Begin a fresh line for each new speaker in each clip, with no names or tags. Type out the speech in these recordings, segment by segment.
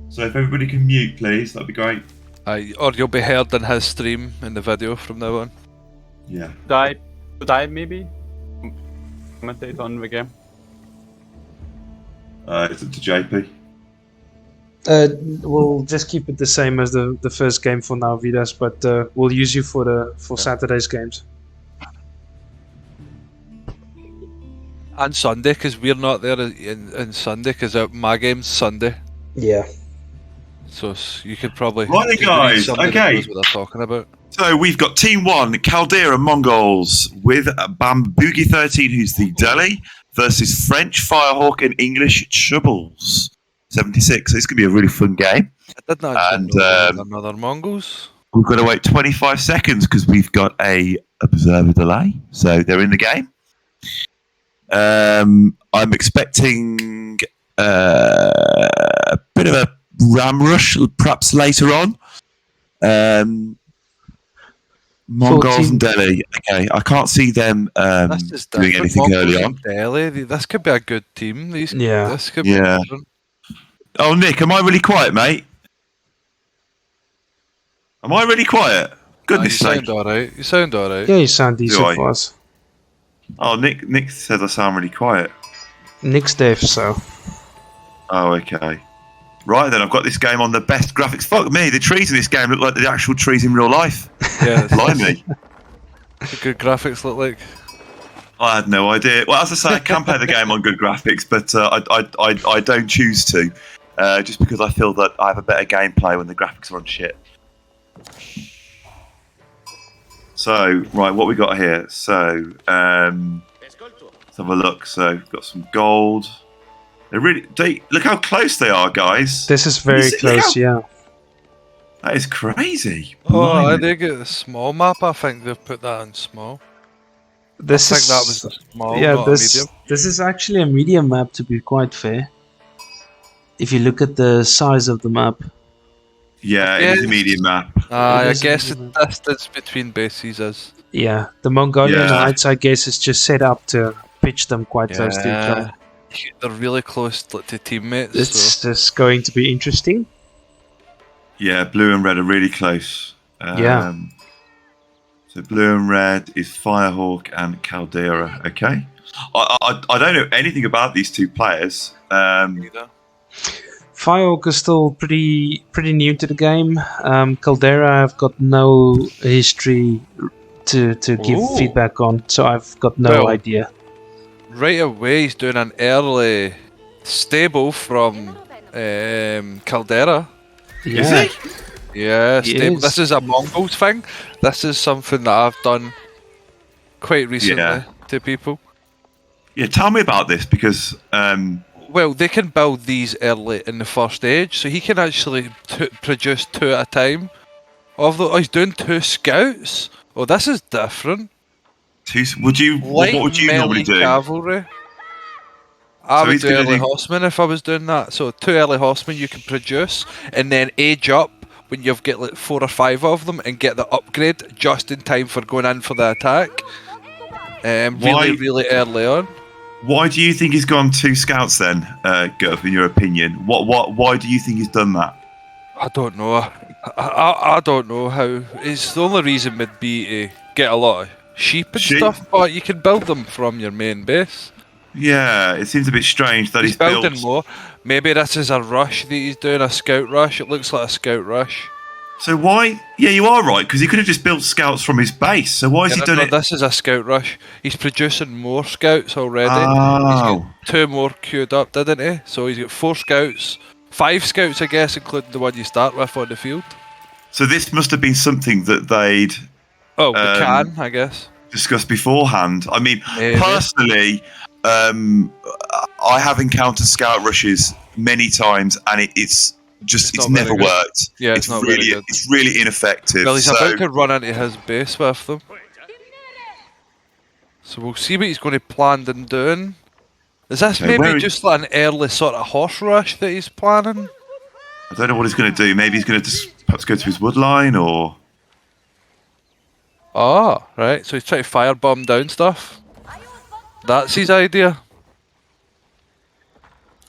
So if everybody can mute, please, that'd be great.
Or you'll be heard in his stream in the video from now on.
Yeah.
Could I maybe commentate on the game?
It's up to JP.
We'll just keep it the same as the first game for now, Vidas, but we'll use you for Saturday's games.
And Sunday, because we're not there in Sunday, because my game's Sunday.
Yeah.
So you could probably...
Right, guys, okay.
Knows what they're talking about.
So we've got Team 1, Caldeira Mongols, with Bamboogie 13, who's the Delhi, versus French Firehawk and English Chubbles 76. So it's going to be a really fun game.
I did not actually know another Mongols.
We've got to wait 25 seconds because we've got a observer delay. So they're in the game. I'm expecting a bit of a ram rush, perhaps later on. Mongols and Delhi. Okay, I can't see them doing anything early on.
Delhi, this could be a good team. This could be different.
Oh, Nick, am I really quiet, mate? Am I really quiet? Goodness sake.
You sound alright. You sound alright.
Yeah, you sound decent for us.
Oh, Nick says I sound really quiet.
Nick's deaf, so.
Oh, okay. Right then, I've got this game on the best graphics. Fuck me, the trees in this game look like the actual trees in real life.
Yeah,
blimey.
What good graphics look like?
I had no idea. Well, as I say, I can play the game on good graphics, but I don't choose to, just because I feel that I have a better gameplay when the graphics are on shit. So, right, what we got here? So, let's have a look. So, we've got some gold. Look how close they are, guys.
This is very close, yeah.
That is crazy.
Oh, I did get a small map. I think they've put that in small.
I think
that was a small,
yeah,
not a medium.
This is actually a medium map, to be quite fair. If you look at the size of the map.
Yeah, it is a medium map.
I guess the distance between bases is.
Yeah, the Mongolian Heights, I guess, is just set up to pitch them quite close to each other.
They're really close to teammates.
It's just going to be interesting.
Yeah, blue and red are really close.
Yeah.
So blue and red is Firehawk and Caldeira. Okay. I don't know anything about these two players.
Firehawk is still pretty new to the game. Caldeira, I've got no history to give feedback on, so I've got no idea.
Right away, he's doing an early stable from Caldeira.
Yeah.
Is he?
Yeah, stable. This is a Mongols thing. This is something that I've done quite recently to people.
Yeah, tell me about this because.
Well, they can build these early in the first age, so he can actually produce 2 at a time. He's doing 2 scouts. Oh, this is different.
What would you normally do?
Cavalry. I would do early horsemen if I was doing that. So 2 early horsemen you can produce, and then age up when you've got like 4 or 5 of them, and get the upgrade just in time for going in for the attack. Really early on.
Why do you think he's gone 2 scouts then, Gov, in your opinion? Why do you think he's done that?
I don't know. I don't know how. It's the only reason would be to get a lot of sheep and stuff, but you can build them from your main base.
Yeah, it seems a bit strange that he's
building more. Maybe this is a rush that he's doing, a scout rush. It looks like a scout rush.
So why? Yeah, you are right, because he could have just built scouts from his base. So why is he doing it?
This is a scout rush. He's producing more scouts already.
Oh.
He's got 2 more queued up, didn't he? So he's got 4 scouts. 5 scouts, I guess, including the one you start with on the field.
So this must have been something that they'd...
Oh, we can, I guess.
Discussed beforehand. I mean, personally, I have encountered scout rushes many times, and it's never worked.
Yeah, it's not
really
very good.
It's really ineffective.
Well, he's about to run into his base with them. So we'll see what he's going to plan on doing. Is this maybe just like an early sort of horse rush that he's planning?
I don't know what he's going to do. Maybe he's going to perhaps go to his wood line, or...
Oh, right. So he's trying to firebomb down stuff. That's his idea.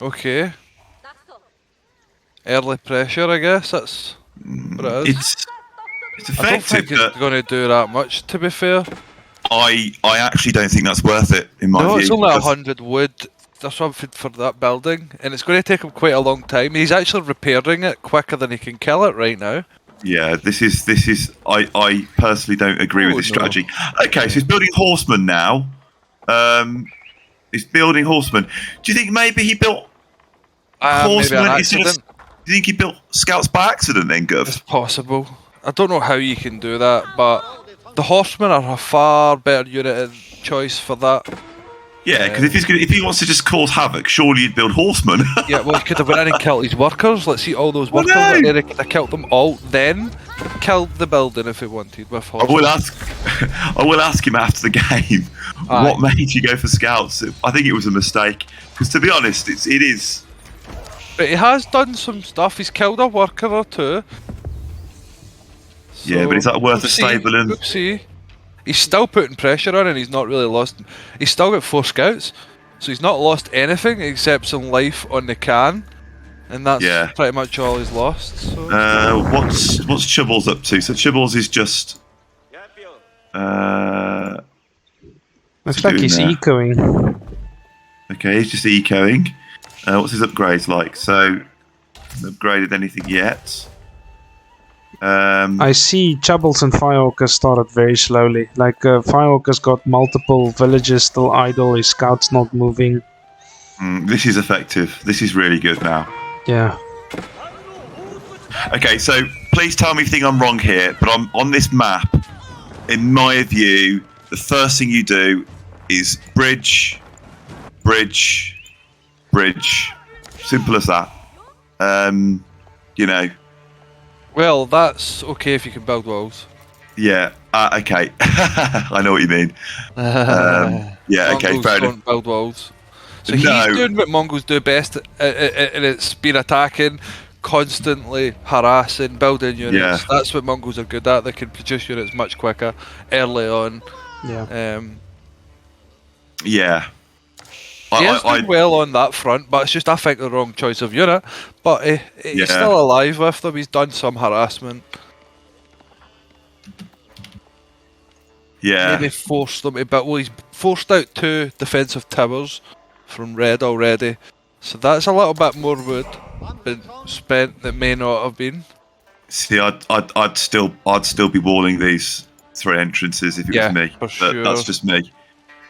Okay. Early pressure, I guess. That's what it is.
It's
I don't
effective,
think it's
but
going to do that much, to be fair.
I actually don't think that's worth it in my
No,
view.
it's only
because-
100 wood. That's something for that building, and it's going to take him quite a long time. He's actually repairing it quicker than he can kill it right now.
Yeah, this is. I personally don't agree with this
no.
strategy. Okay, so he's building horsemen now. He's building horsemen. Do you think maybe he built
Maybe an
horsemen instead of?
accident.
Do you think he built scouts by accident then, Gov?
It's possible. I don't know how you can do that, but the horsemen are a far better unit choice for that.
Yeah, because if he wants to just cause havoc, surely you'd build horsemen.
Yeah, well, he could have went in and killed his workers. Let's see all those workers.
no.
Right there. He could have killed them all, then killed the building if he wanted with
I
horsemen.
will ask him after the game.
Aye.
What made you go for scouts? I think it was a mistake. Because to be honest, it is.
But he has done some stuff. He's killed a worker or two.
Yeah, but is that worth a stable and?
Oopsie. He's still putting pressure on, and he's not really lost. He's still got 4 scouts, so he's not lost anything except some life on the can, and that's pretty much all he's lost. So.
What's Chubbles up to? So Chubbles is just.
Looks like he's ecoing.
Okay, he's just ecoing. What's his upgrades like? So, hasn't upgraded anything yet.
I see Chubbles and Firehawk has started very slowly. Like Firehawk has got multiple villages still idle, his scouts not moving.
This is effective. This is really good now.
Yeah.
Okay, so please tell me if you think I'm wrong here, but on this map, in my view, the first thing you do is bridge, bridge, bridge. Simple as that. You know.
Well, that's okay if you can build walls.
Yeah. Okay. I know what you mean. Yeah. Okay.
Mongols
Fair enough.
don't build walls. So
No.
he's doing what Mongols do best, and it's been attacking, constantly harassing, building units.
Yeah.
That's what Mongols are good at. They can produce units much quicker, early on.
Yeah.
Yeah.
He is doing well on that front, but it's just I think the wrong choice of unit. But he's still alive with them. He's done some harassment.
Yeah.
Maybe forced them to build. Well, he's forced out 2 defensive towers from red already, so that's a little bit more wood been spent that may not have been.
See, I'd still be walling these 3 entrances if it was me.
For
But
sure.
that's just me.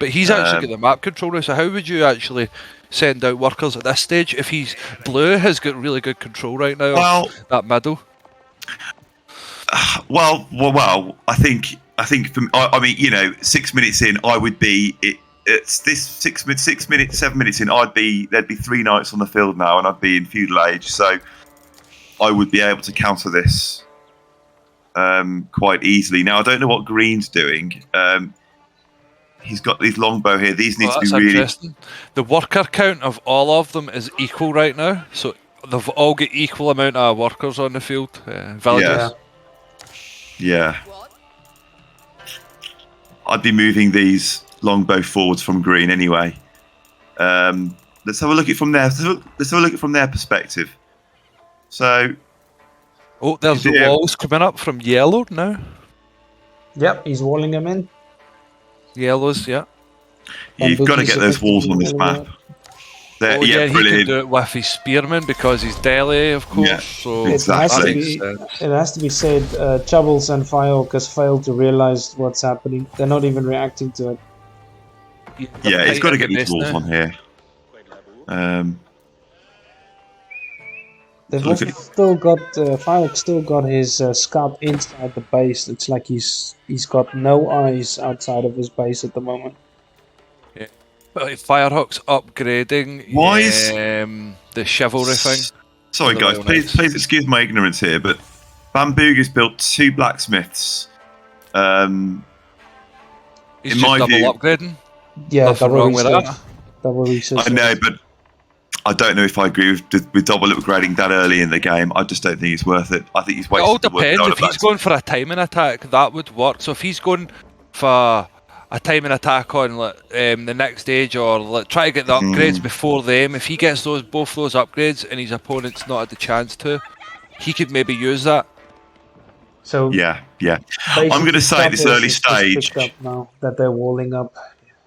But he's actually got the map control now, so how would you actually send out workers at this stage if he's blue has got really good control right now of that middle?
Well. I think. I mean, you know, 6 minutes in, I would be. It's this 7 minutes in. There'd be 3 knights on the field now, and I'd be in feudal age. So I would be able to counter this quite easily. Now I don't know what Green's doing. He's got these longbow here. These need to be really.
Interesting. The worker count of all of them is equal right now, so they've all got equal amount of workers on the field. Villages.
Yeah. I'd be moving these longbow forwards from Green anyway. Let's have a look at it from there. Let's have a look at it from their perspective. So.
Oh, there's the walls coming up from yellow now.
Yep, he's walling them in.
Yellows, yeah.
You've got to get those walls on this map.
Oh, yeah, he
brilliant.
can do it with his spearmen because he's Delhi, of course.
Yeah,
so
exactly.
It has to be said, Chubbles and Firehawk has failed to realize what's happening. They're not even reacting to it.
Yeah, he's got to get these walls on here.
They've also still got Firehawk still got his scout inside the base. It's like he's got no eyes outside of his base at the moment.
Yeah. But Firehawk's upgrading
Why is
the chivalry thing.
Sorry guys, please excuse my ignorance here, but Bamboogie's built 2 blacksmiths.
He's
in
just
my
double
view,
upgrading.
Yeah,
Nothing wrong with that.
Double research.
I know, but I don't know if I agree with double upgrading that early in the game. I just don't think it's worth it. I think he's
It
wasted.
all depends. If he's going for a timing attack, that would work. So if he's going for a timing attack on the next stage, or try to get the upgrades before them. If he gets both those upgrades and his opponent's not had the chance to, he could maybe use that.
So
Yeah. I'm going to say at this early stage.
Up now that they're walling up.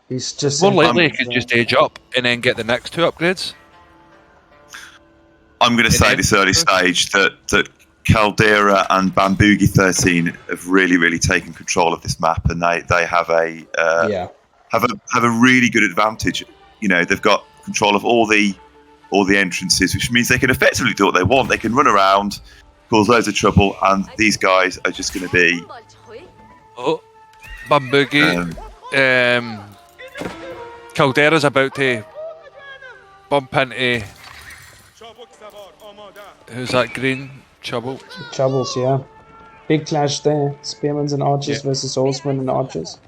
He's just
more likely he could just age up and then get the next 2 upgrades.
I'm going to say at this early stage that Caldeira and Bamboogie 13 have really taken control of this map, and they have a really good advantage. You know, they've got control of all the entrances, which means they can effectively do what they want. They can run around, cause loads of trouble, and these guys are just going to be.
Oh, Bamboogie. Caldeira's about to bump into. Who's that green?
Chubbles, yeah. Big clash there. Spearmen and archers versus horsemen and archers.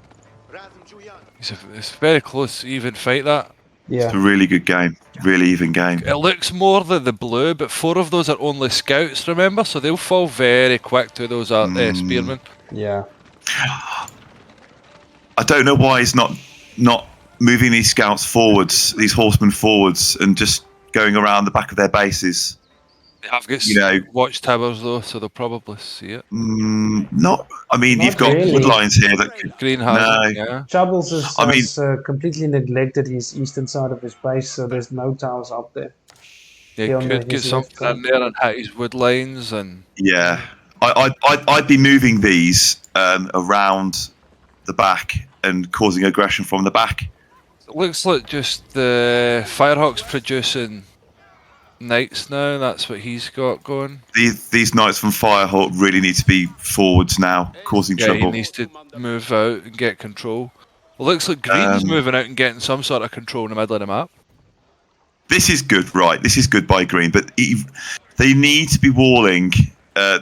It's a very close, even fight, that.
Yeah.
It's a really good game. Really even game.
It looks more than the blue, but 4 of those are only scouts, remember? So they'll fall very quick to those spearmen.
Yeah.
I don't know why he's not moving these scouts forwards, these horsemen forwards, and just going around the back of their bases.
They have got watchtowers though, so they'll probably see it.
Not. I mean,
Not
you've got
really.
wood lines here that
Green has, yeah.
Chubbles has completely neglected his eastern side of his base, so there's no towers up there.
Yeah, could get something in there and hit his wood lines and.
Yeah, I'd be moving these around the back and causing aggression from the back.
It looks like just the Firehawk's producing knights now. That's what he's got going.
These knights from Firehawk really need to be forwards now, causing trouble.
He needs to move out and get control. Well, looks like Green's moving out and getting some sort of control in the middle of the map.
This is good, right? This is good by Green, but they need to be walling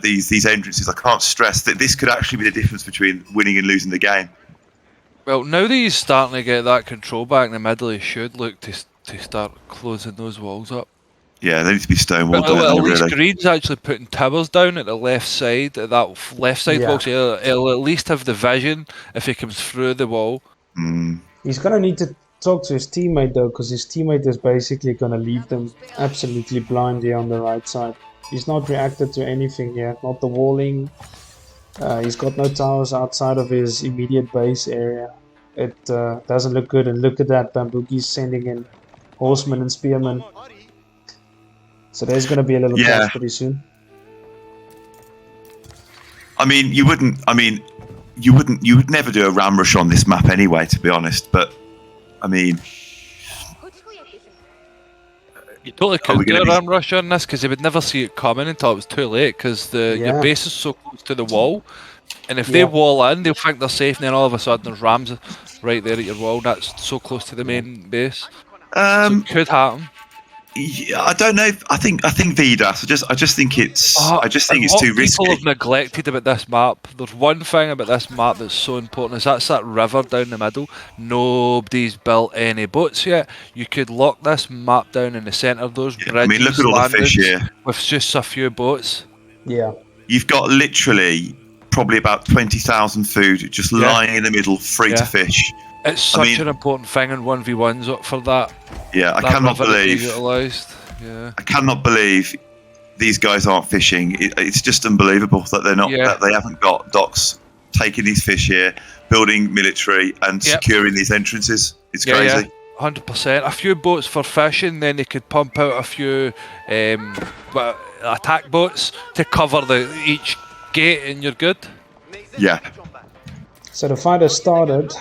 these entrances. I can't stress that this could actually be the difference between winning and losing the game.
Well, now that he's starting to get that control back in the middle, he should look to start closing those walls up.
Yeah, they need to be stonewalled.
At least Green's actually putting towers down at the left side, at that left side wall, so he'll at least have the vision if he comes through the wall.
He's going to need to talk to his teammate, though, because his teammate is basically going to leave them absolutely blind here on the right side. He's not reacted to anything yet, not the walling. He's got no towers outside of his immediate base area. It doesn't look good, and look at that, Bamboogie's sending in horsemen and spearmen. So there's going to be a little clash pretty soon.
I mean, you would never do a ram rush on this map anyway, to be honest. But I mean,
you totally could do a ram rush on this because they would never see it coming until it was too late. Because your base is so close to the wall, and if they wall in, they'll think they're safe, and then all of a sudden there's rams right there at your wall. That's so close to the main base. So it could happen.
Yeah, I don't know. I think Vidas. I just think it's too risky.
People have neglected about this map. There's one thing about this map that's so important, is that's that river down the middle. Nobody's built any boats yet. You could lock this map down in the centre of those bridges.
I mean, look at all the fish here
with just a few boats.
Yeah,
you've got literally probably about 20,000 food just lying in the middle, free to fish.
It's such an important thing in 1v1s for that.
Yeah, I cannot believe.
Yeah.
I cannot believe these guys aren't fishing. It's just unbelievable that they're not. That they haven't got docks taking these fish here, building military and securing these entrances. It's crazy.
100%. A few boats for fishing, then they could pump out a few attack boats to cover each gate, and you're good.
Yeah.
So the fight has started.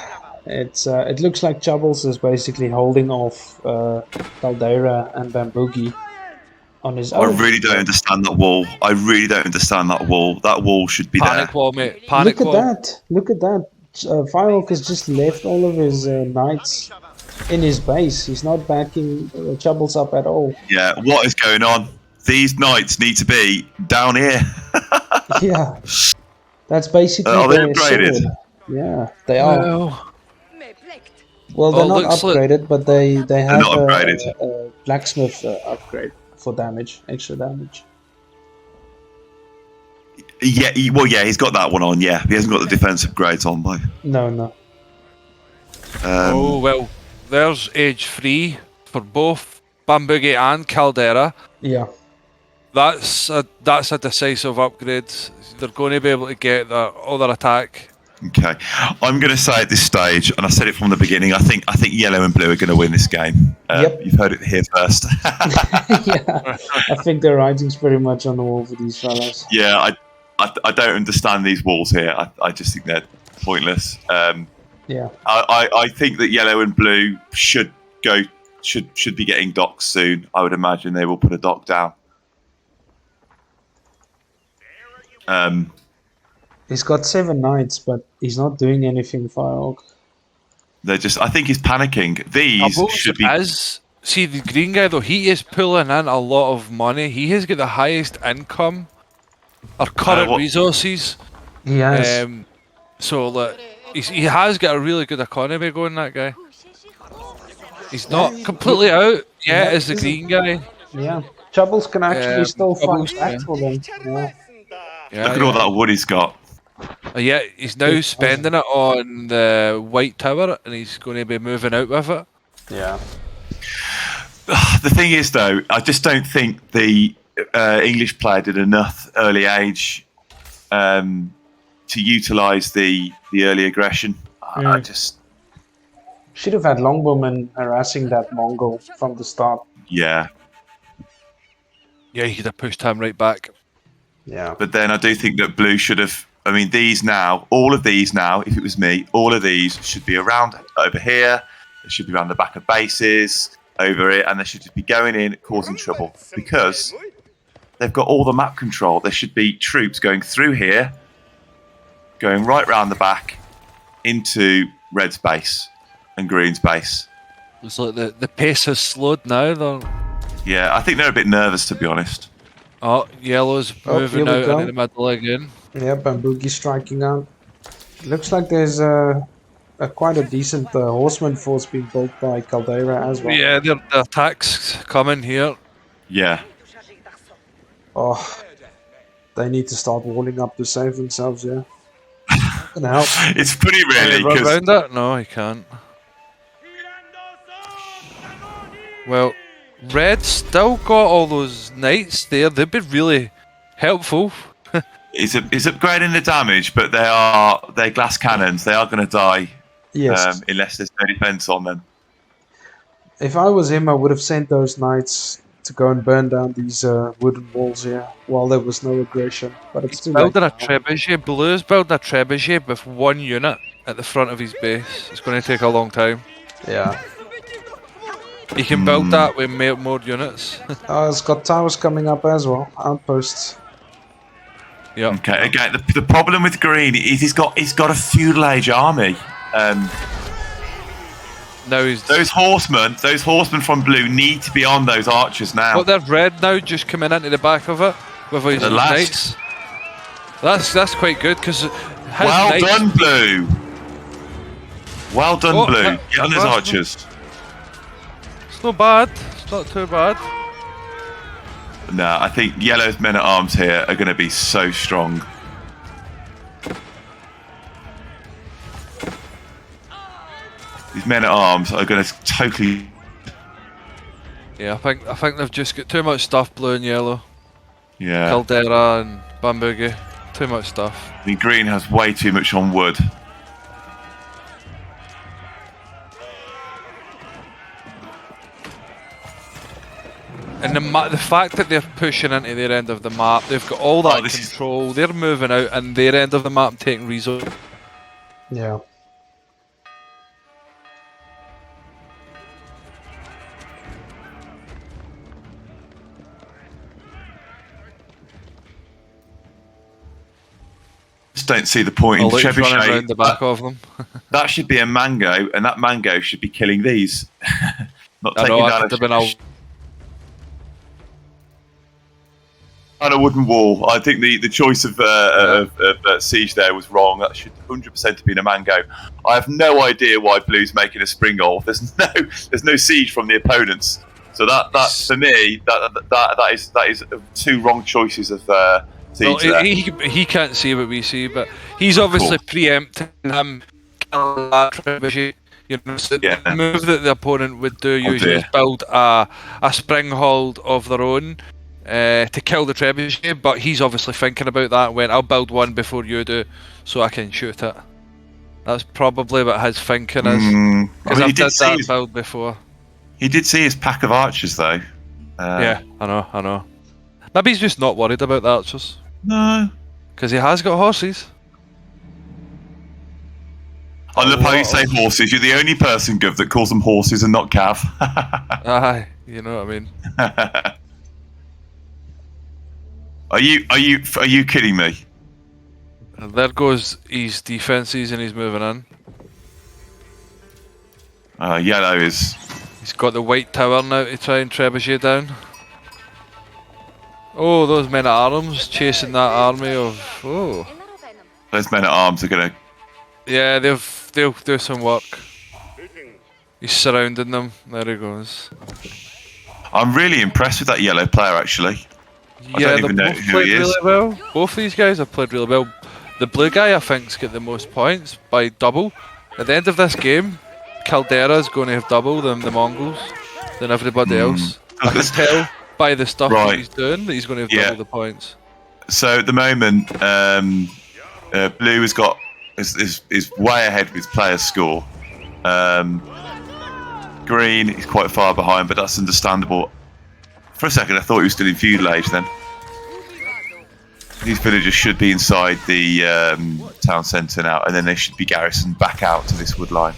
It looks like Chubbles is basically holding off Caldeira and Bamboogie on his own.
I really don't understand that wall. That wall should be
Panic wall, mate. Panic wall.
Look at that. Firehawk has just left all of his knights in his base. He's not backing Chubbles up at all.
Yeah, what is going on? These knights need to be down here.
Yeah. That's basically
are they
their
upgraded?
sword. Yeah, they are. Well, they're not upgraded, but they have a blacksmith upgrade for damage, extra damage.
Yeah, he's got that one on. Yeah, he hasn't got the defense upgrades on though.
No.
Oh well, there's age 3 for both Bamboogie and Caldeira.
Yeah.
That's a decisive upgrade. They're going to be able to get all their attack.
Okay, I'm going to say at this stage, and I said it from the beginning. I think yellow and blue are going to win this game.
Yep.
You've heard it here first.
Yeah. I think the writing's pretty much on the wall for these fellas.
Yeah, I don't understand these walls here. I just think they're pointless.
Yeah.
I think that yellow and blue should be getting docks soon. I would imagine they will put a dock down.
He's got 7 knights, but he's not doing anything, Firehawk.
I think he's panicking. These
Chubbles
should be.
See the green guy though, he is pulling in a lot of money. He has got the highest income or current resources.
He has.
So like, he has got a really good economy going, that guy. He's not completely out yet as the green guy.
Yeah. Chubbles can actually still fight
Chubbles,
back
yeah.
for them. Yeah.
Look at all that wood he's got.
Yeah, he's now spending it on the White Tower, and he's going to be moving out with it.
Yeah.
The thing is, though, I just don't think the English player did enough early age to utilise the early aggression. I just
should have had Longbowmen harassing that Mongol from the start.
Yeah,
he could have pushed him right back.
Yeah.
But then I do think that blue should have. I mean, all of these now, if it was me, all of these should be around over here. They should be around the back of bases, over it, and they should just be going in, causing trouble. Because they've got all the map control. There should be troops going through here, going right round the back, into red's base and green's base.
It's like the pace has slowed now, though.
Yeah, I think they're a bit nervous, to be honest.
Oh, yellow's moving
here we
out
go.
into the middle again.
Yeah, Bamboogie striking out. Looks like there's quite a decent horseman force being built by Caldeira as well.
Yeah, the attacks coming here.
Yeah.
Oh, they need to start walling up to save themselves, yeah. Not gonna help.
It's pretty really,
Can he run
because
around that? No, he can't. Well, red still got all those knights there. They've been really helpful.
it's upgrading the damage, but they're glass cannons. They are going to die
Yes.
unless there's no defense on them.
If I was him, I would have sent those knights to go and burn down these wooden walls here while there was no aggression. But it's too late.
Building a trebuchet. Blue's building a trebuchet with 1 unit at the front of his base. It's going to take a long time.
Yeah.
He can build that with more units.
It's got towers coming up as well. Outposts.
Yeah.
Okay. Again, the problem with green is he's got a feudal age army.
Now he's
Those horsemen from blue need to be on those archers now.
But they're red now, just coming into the back of it with his
The last-
knights. That's quite good because
Well done, blue. Well done,
Oh,
blue.
that-
Get on those
that's-
archers.
It's not bad. It's not too bad.
No, I think yellow's men at arms here are going to be so strong. These men at arms are going to totally.
Yeah, I think they've just got too much stuff, blue and yellow.
Yeah.
Caldeira and Bamboogie, too much stuff.
I mean, green has way too much on wood.
And the fact that they're pushing into their end of the map, they've got all that
this is-
control. They're moving out and their end of the map taking resources.
Yeah.
Just don't see the point in
Running
trebuchet.
around the back of them.
That should be a mango, and that mango should be killing these. Not
I
taking
know, I
down
could have been a
on a wooden wall. I think the choice of siege there was wrong. That should 100% have been a mango. I have no idea why blue's making a spring goal. There's no siege from the opponents. So that for me that is two wrong choices of siege there.
he can't see what we see, but he's obviously preempting him killing that trebuchet. You know, so
Yeah.
the move that the opponent would do
Oh,
usually is
dear.
build a spring hold of their own to kill the trebuchet, but he's obviously thinking about that and went, I'll build one before you do so I can shoot it. That's probably what his thinking is.
I
Because
mean,
I've did that build before.
he did see his pack of archers, though.
Yeah, I know. Maybe he's just not worried about the archers.
No.
Because he has got horses.
I love how you say horses. You're the only person, Gov, that calls them horses and not Cav.
Aye, you know what I mean.
Are you kidding me?
And there goes his defences and he's moving in.
Yellow is.
He's got the white tower now to try and trebuchet down. Oh, those men at arms chasing that army of. Oh.
Those men at arms are gonna.
Yeah, they'll do some work. He's surrounding them. There he goes.
I'm really impressed with that yellow player, actually.
Yeah,
I don't even know
both
who
played
he is.
really well. Both these guys have played really well. The blue guy, I think's got the most points by double. At the end of this game, Caldeira's going to have double than the Mongols than everybody else. I can tell by the stuff that he's doing that he's going to have double the points.
So at the moment, blue has got is way ahead with his player's score. Green is quite far behind, but that's understandable. For a second, I thought he was still in feudal age then. These villagers should be inside the town centre now, and then they should be garrisoned back out to this wood line.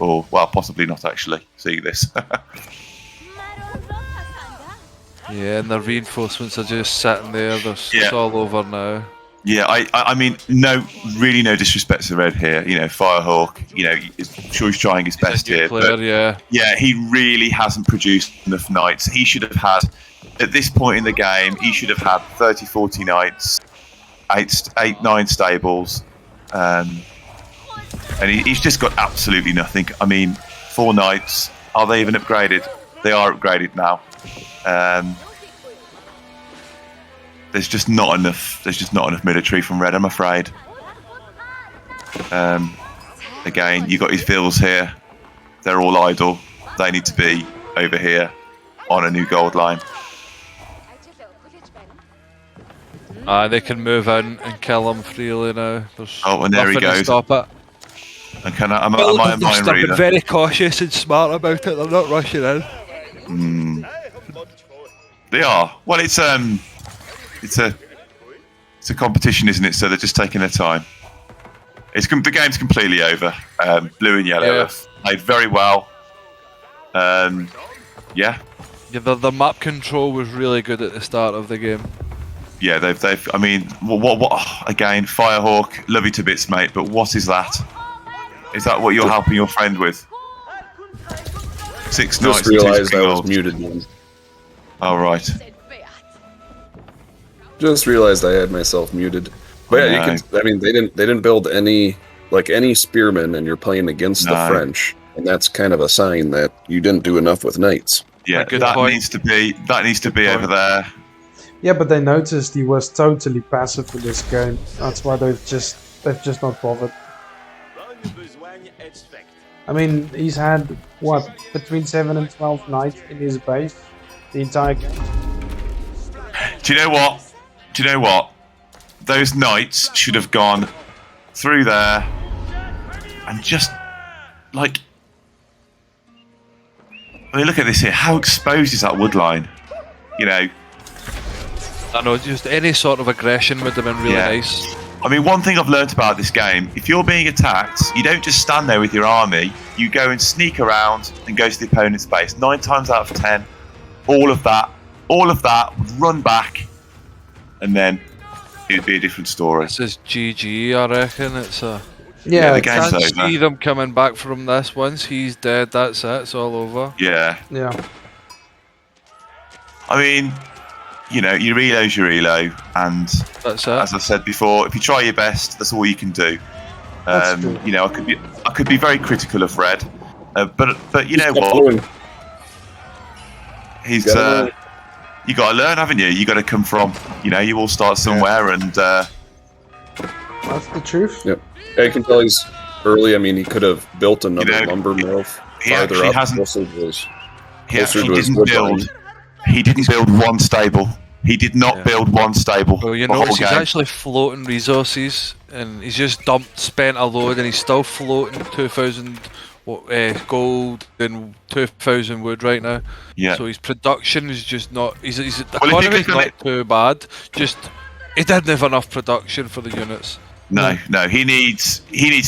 Or, well, possibly not actually, seeing this.
Yeah, and the reinforcements are just sitting there. It's all over now.
Yeah, I mean, no disrespect to Red here. You know, Firehawk. You know, I'm sure he's trying his best here.
Player,
but yeah, he really hasn't produced enough knights. He should have had, at this point in the game, he should have had 30, 40 knights, 9 stables, and he's just got absolutely nothing. I mean, 4 knights. Are they even upgraded? They are upgraded now. There's just not enough. There's just not enough military from Red, I'm afraid. Again, you got his vills here. They're all idle. They need to be over here on a new gold line.
They can move in and kill him freely now. There's
and there he
nothing to
goes.
stop it.
And am I a mind
They're
reader?
very cautious and smart about it. They're not rushing in.
They are. Well, it's a competition, isn't it? So they're just taking their time. The game's completely over. Blue and yellow have played very well. Yeah,
the map control was really good at the start of the game.
Yeah, they've. I mean, what? Again, Firehawk, love you to bits, mate. But what is that? Is that what you're helping your friend with? 6 knights.
Just realized I was muted.
All right.
Just realized I had myself muted. But yeah, you can. I mean, they didn't build any spearmen, and you're playing against the French, and that's kind of a sign that you didn't do enough with knights.
Yeah, that needs to be over there.
Yeah, but they noticed he was totally passive in this game. That's why they've just not bothered. I mean, he's had between 7 and 12 knights in his base the entire game.
Do you know what? Those knights should have gone through there and just I mean, look at this here. How exposed is that wood line? You know.
I know, just any sort of aggression would have been really nice.
I mean, one thing I've learnt about this game, if you're being attacked, you don't just stand there with your army, you go and sneak around and go to the opponent's base. 9 times out of 10, all of that would run back, and then it would be a different story.
This is GG, I reckon. It's a...
Yeah, the game's
can't
over.
see them coming back from this. Once he's dead, that's it, it's all over.
Yeah.
Yeah.
I mean, you know, your reload's your reload, and
that's it.
As I said before, if you try your best, that's all you can do. You know, I could be very critical of Red, but you know what? He's you got to learn, haven't you? You got to come from. You know, you all start somewhere, and
that's the truth.
Yep. I can tell early. I mean, he could have built another
You know,
lumber mill
he
farther
actually
up.
hasn't-
Closer to his,
He
closer
actually
to his
didn't
woodline.
build. He didn't build one stable. He did not
Yeah.
build one stable.
Well, you
the whole
notice he's
game.
actually floating resources, and he's just spent a load, and he's still floating 2,000 gold and 2,000 wood right now.
Yeah.
So his production is just not. The
Well, if you
economy's
click on
not too bad. Just he didn't have enough production for the units.
No. He needs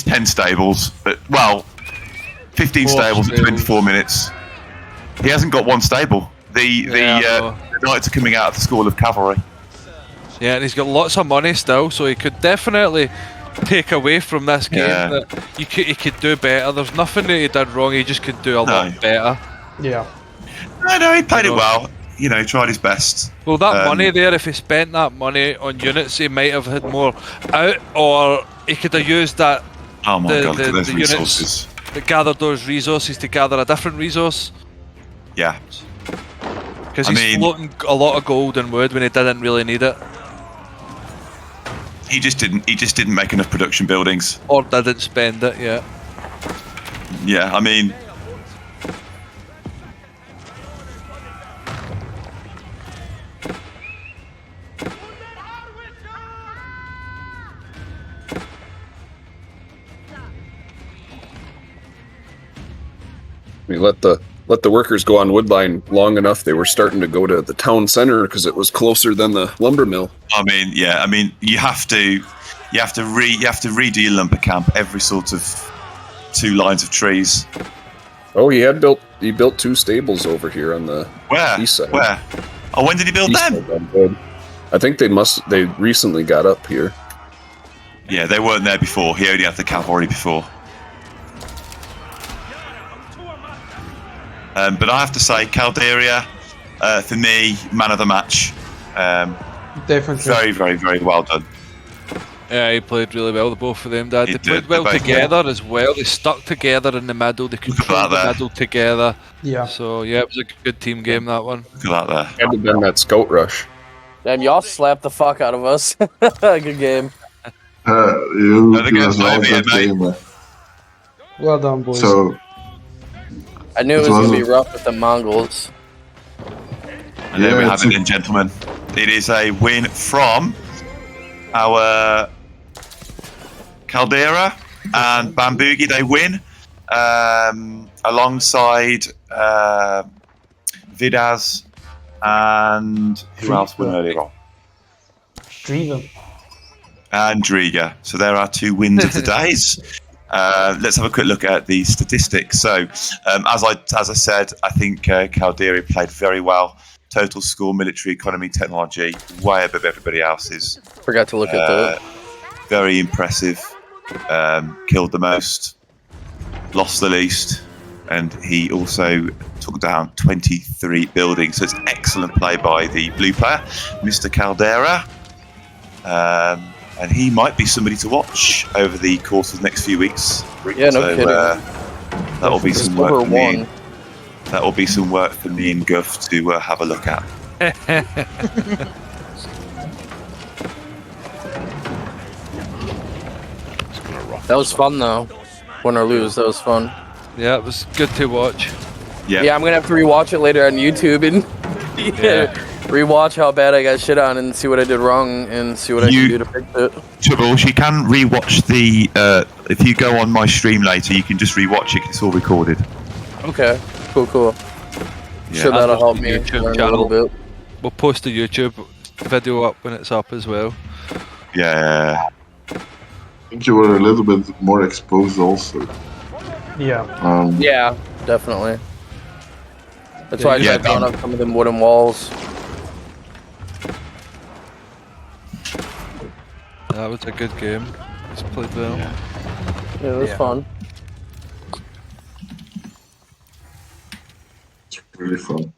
10 stables. But 15
Four
stables in
stables.
24 minutes. He hasn't got one stable. The knights are coming out of the School of Cavalry.
Yeah, and he's got lots of money still, so he could definitely take away from this game
Yeah.
that he could do better. There's nothing that he did wrong. He just could do a lot better.
Yeah.
No, he played it well. You know, he tried his best.
Well, that money there, if he spent that money on units, he might have had more out, or he could have used that
Oh my god,
the
those
units
resources.
that gathered those resources to gather a different resource.
Yeah.
Because
I
he's
mean-
floating a lot of gold and wood when he didn't really need it,
He just didn't make enough production buildings.
or didn't spend it. Yeah.
Yeah, I mean,
We let the workers go on woodline long enough. They were starting to go to the town center because it was closer than the lumber mill.
you have to redo your lumber camp every sort of 2 lines of trees.
Oh, he built 2 stables over here on the
Where?
east side.
Where? Oh, when did he build
East
them?
side, I'm good. I think they recently got up here.
Yeah, they weren't there before. He only had the cavalry before. But I have to say, Caldeira, for me, man of the match.
Definitely.
Very, very, very well done.
Yeah, he played really well. The both of them did.
He
They
did.
played well
They both
together as well. They stuck together in the middle. They
Look at
controlled
that
the
there.
middle together.
Yeah.
So yeah, it was a good team game, that one.
Look at that there.
Had to have been that scout rush.
Damn, y'all slapped the fuck out of us. Good game.
You
No, the
do
game's
as well,
over yet,
good game.
Well done, boys.
So,
I knew it was gonna be rough with the Mongols.
And there we
Yeah,
have it, then, gentlemen. It is a win from our Caldeira and Bamboogie. They win alongside Vidas and who else won earlier on?
Dreven.
And Driga. So there are 2 wins of the days. Let's have a quick look at the statistics. So, as I said, I think Caldeira played very well. Total score, military, economy, technology, way above everybody else's.
Forgot to look at that.
Very impressive. Killed the most, lost the least, and he also took down 23 buildings. So it's excellent play by the blue player, Mr. Caldeira. And he might be somebody to watch over the course of the next few weeks.
Yeah, no kidding.
That will be
Just
some work
over
for me.
one.
That will be some work for me and Guff to have a look at.
That was fun though. Win or lose, that was fun.
Yeah, it was good to watch.
Yeah, I'm gonna have to rewatch it later on YouTube and rewatch how bad I got shit on and see what I did wrong and see what I can do to fix it.
Chubbles, you can rewatch the. If you go on my stream later, you can just rewatch it 'cause it's all recorded.
Okay, cool.
Yeah.
Sure, that'll help
the
me
YouTube
learn a
channel.
little bit.
We'll post the YouTube video up when it's up as well.
Yeah.
I think you were a little bit more exposed also.
Yeah.
Yeah, definitely. That's why I
Yeah,
tried throwing up some of them wooden walls.
That was a good game. He's played well.
Yeah, it was fun.
It's really fun.